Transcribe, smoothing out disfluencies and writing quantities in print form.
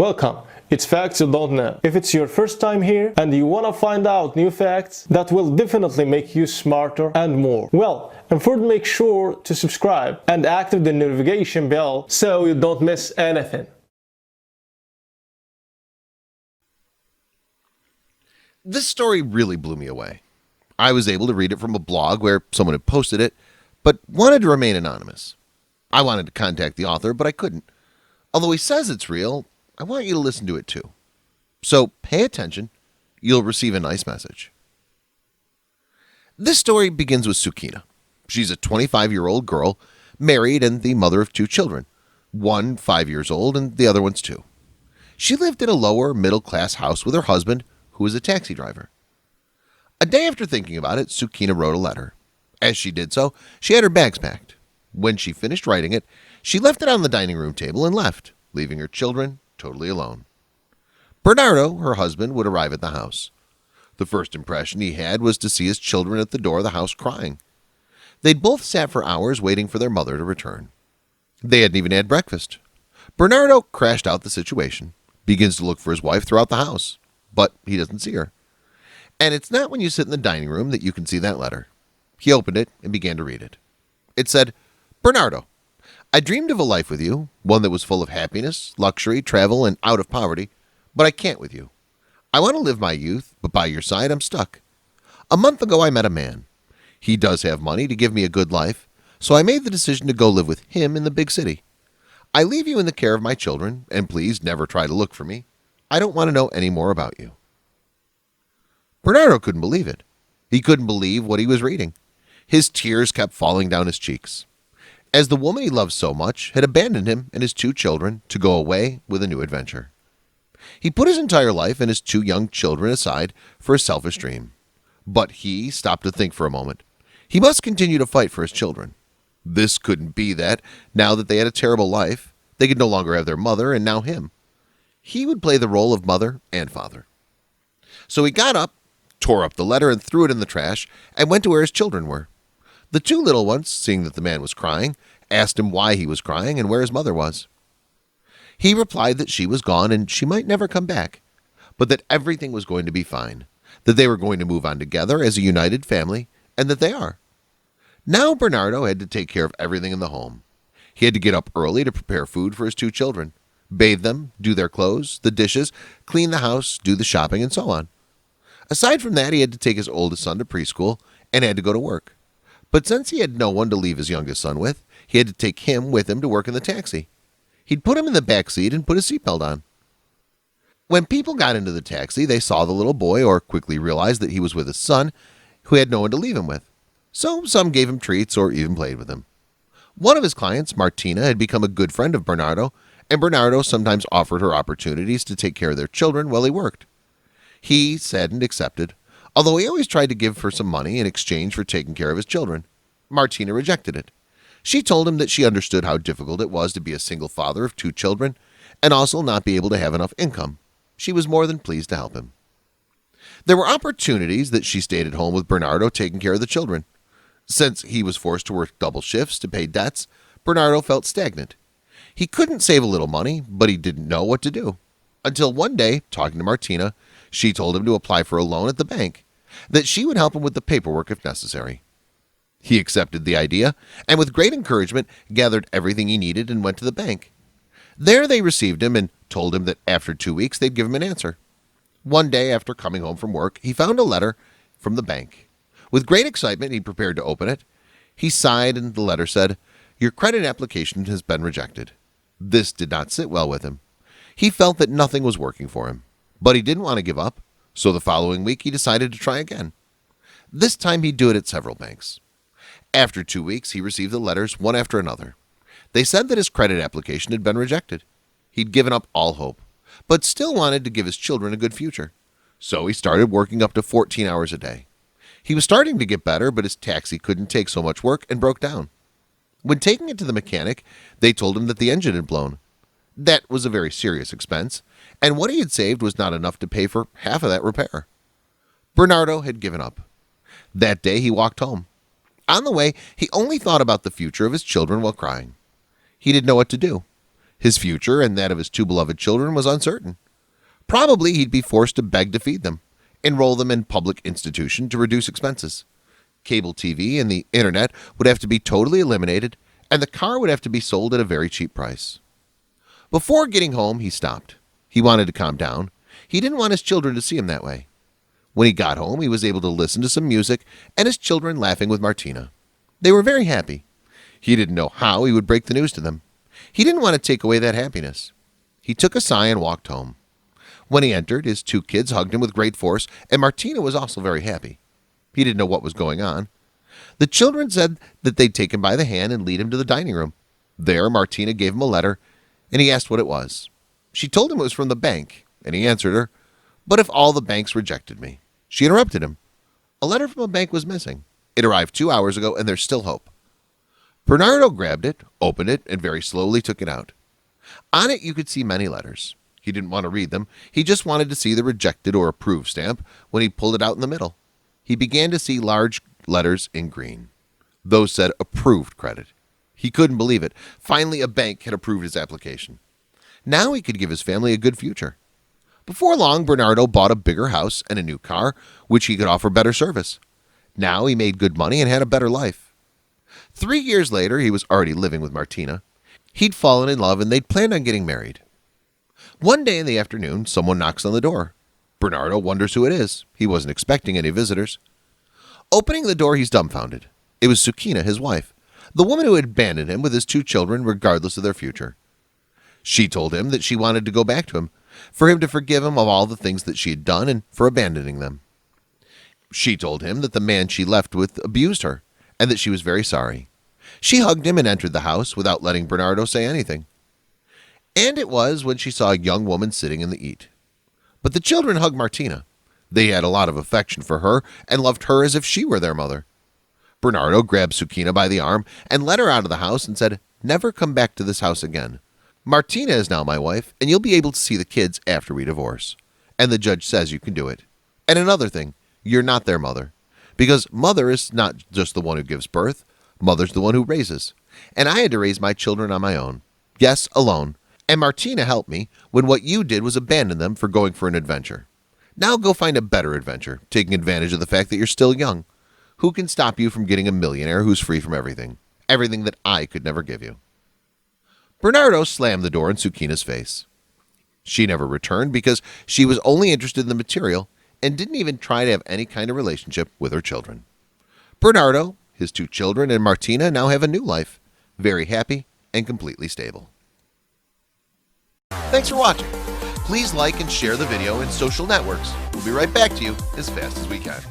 Welcome. It's Facts You Don't Know. If it's your first time here and you want to find out new facts that will definitely make you smarter and more, well, and first make sure to subscribe and activate the notification bell so you don't miss anything. This story really blew me away. I was able to read it from a blog where someone had posted it, but wanted to remain anonymous. I wanted to contact the author, but I couldn't. Although he says it's real, I want you to listen to it too. So pay attention. You'll receive a nice message. This story begins with Sukina. She's a 25-year-old girl, married and the mother of two children. One 5 years old and the other one's 2. She lived in a lower middle-class house with her husband, who was a taxi driver. A day after thinking about it, Sukina wrote a letter. As she did so, she had her bags packed. When she finished writing it, she left it on the dining room table and left, leaving her children totally alone. Bernardo, her husband, would arrive at the house. The first impression he had was to see his children at the door of the house crying. They'd both sat for hours waiting for their mother to return. They hadn't even had breakfast. Bernardo crashed out the situation, begins to look for his wife throughout the house, but he doesn't see her. And it's not when you sit in the dining room that you can see that letter. He opened it and began to read it. It said, "Bernardo, I dreamed of a life with you, one that was full of happiness, luxury, travel, and out of poverty, but I can't with you. I want to live my youth, but by your side I'm stuck. A month ago I met a man. He does have money to give me a good life, so I made the decision to go live with him in the big city. I leave you in the care of my children, and please never try to look for me. I don't want to know any more about you." Bernardo couldn't believe it. He couldn't believe what he was reading. His tears kept falling down his cheeks, as the woman he loved so much had abandoned him and his 2 children to go away with a new adventure. He put his entire life and his 2 young children aside for a selfish dream. But he stopped to think for a moment. He must continue to fight for his children. This couldn't be that, now that they had a terrible life, they could no longer have their mother and now him. He would play the role of mother and father. So he got up, tore up the letter and threw it in the trash, and went to where his children were. The 2 little ones, seeing that the man was crying, asked him why he was crying and where his mother was. He replied that she was gone and she might never come back, but that everything was going to be fine, that they were going to move on together as a united family, and that they are. Now Bernardo had to take care of everything in the home. He had to get up early to prepare food for his 2 children, bathe them, do their clothes, the dishes, clean the house, do the shopping, and so on. Aside from that, he had to take his oldest son to preschool and had to go to work. But since he had no one to leave his youngest son with, he had to take him with him to work in the taxi. He'd put him in the back seat and put his seatbelt on. When people got into the taxi, they saw the little boy or quickly realized that he was with his son, who had no one to leave him with. So some gave him treats or even played with him. One of his clients, Martina, had become a good friend of Bernardo, and Bernardo sometimes offered her opportunities to take care of their children while he worked. He said and accepted, although he always tried to give her some money in exchange for taking care of his children. Martina rejected it. She told him that she understood how difficult it was to be a single father of 2 children and also not be able to have enough income. She was more than pleased to help him. There were opportunities that she stayed at home with Bernardo taking care of the children. Since he was forced to work double shifts to pay debts, Bernardo felt stagnant. He couldn't save a little money, but he didn't know what to do. Until one day, talking to Martina, she told him to apply for a loan at the bank, that she would help him with the paperwork if necessary. He accepted the idea and with great encouragement gathered everything he needed and went to the bank. There they received him and told him that after 2 weeks they'd give him an answer. One day after coming home from work, he found a letter from the bank. With great excitement, he prepared to open it. He sighed and the letter said, "Your credit application has been rejected." This did not sit well with him. He felt that nothing was working for him, but he didn't want to give up, so the following week he decided to try again. This time he'd do it at several banks. After 2 weeks, he received the letters one after another. They said that his credit application had been rejected. He'd given up all hope, but still wanted to give his children a good future. So he started working up to 14 hours a day. He was starting to get better, but his taxi couldn't take so much work and broke down. When taking it to the mechanic, they told him that the engine had blown. That was a very serious expense, and what he had saved was not enough to pay for half of that repair. Bernardo had given up. That day he walked home. On the way, he only thought about the future of his children while crying. He didn't know what to do. His future and that of his two beloved children was uncertain. Probably he'd be forced to beg to feed them, enroll them in public institution to reduce expenses. Cable TV and the internet would have to be totally eliminated, and the car would have to be sold at a very cheap price. Before getting home, he stopped. He wanted to calm down. He didn't want his children to see him that way. When he got home, he was able to listen to some music and his children laughing with Martina. They were very happy. He didn't know how he would break the news to them. He didn't want to take away that happiness. He took a sigh and walked home. When he entered, his two kids hugged him with great force, and Martina was also very happy. He didn't know what was going on. The children said that they'd take him by the hand and lead him to the dining room. There, Martina gave him a letter, and he asked what it was. She told him it was from the bank, and he answered her, "But if all the banks rejected me?" She interrupted him. A letter from a bank was missing. It arrived 2 hours ago, and there's still hope. Bernardo grabbed it, opened it, and very slowly took it out. On it you could see many letters. He didn't want to read them. He just wanted to see the rejected or approved stamp. When he pulled it out in the middle, he began to see large letters in green. Those said approved credit. He couldn't believe it. Finally, a bank had approved his application. Now he could give his family a good future. Before long, Bernardo bought a bigger house and a new car, which he could offer better service. Now he made good money and had a better life. 3 years later, he was already living with Martina. He'd fallen in love and they'd planned on getting married. One day in the afternoon, someone knocks on the door. Bernardo wonders who it is. He wasn't expecting any visitors. Opening the door, he's dumbfounded. It was Sukina, his wife, the woman who had abandoned him with his two children regardless of their future. She told him that she wanted to go back to him, for him to forgive him of all the things that she had done and for abandoning them. She told him that the man she left with abused her, and that she was very sorry. She hugged him and entered the house without letting Bernardo say anything. And it was when she saw a young woman sitting in the eat. But the children hugged Martina. They had a lot of affection for her and loved her as if she were their mother. Bernardo grabbed Sukina by the arm and led her out of the house and said, "Never come back to this house again. Martina is now my wife, and you'll be able to see the kids after we divorce. And the judge says you can do it. And another thing, you're not their mother. Because mother is not just the one who gives birth. Mother's the one who raises. And I had to raise my children on my own. Yes, alone. And Martina helped me when what you did was abandon them for going for an adventure. Now go find a better adventure, taking advantage of the fact that you're still young. Who can stop you from getting a millionaire who's free from everything? Everything that I could never give you." Bernardo slammed the door in Sukina's face. She never returned because she was only interested in the material and didn't even try to have any kind of relationship with her children. Bernardo, his two children, and Martina now have a new life, very happy and completely stable. Thanks for watching. Please like and share the video in social networks. We'll be right back to you as fast as we can.